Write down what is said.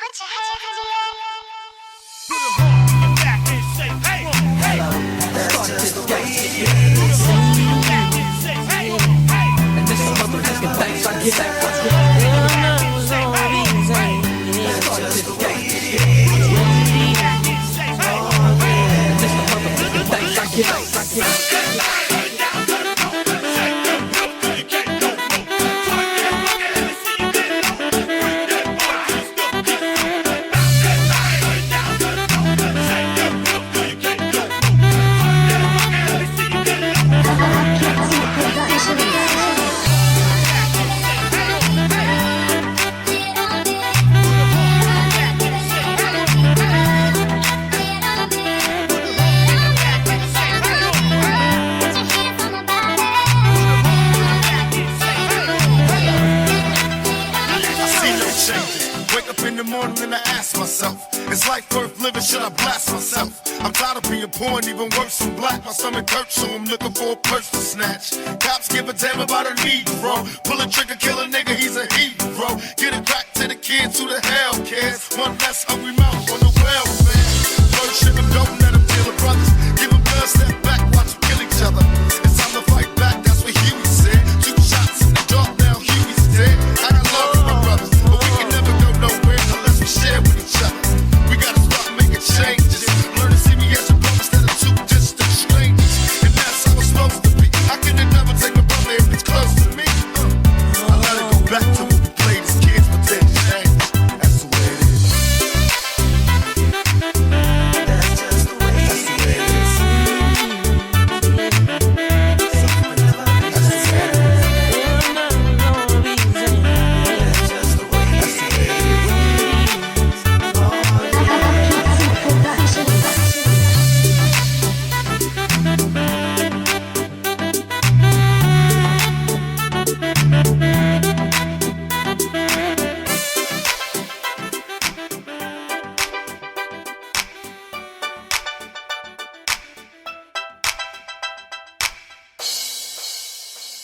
Put your hands in the air. Put a hand on your back and say, hey, hey. Started this game, Put a hand on your back and say, hey, hey. and this is motherfucking thanks I get. Put your hand on your back and say, hey, hey. Started this game, Put your hand on your back and say, hey, hey. and this is motherfucking thanks I get. And I ask myself, is life worth living? Should I blast myself? I'm tired of being poor and even worse than black. My stomach hurts, so I'm looking for a purse to snatch. Cops give a damn about a Negro. Pull a trigger, kill a nigga, he's a hero.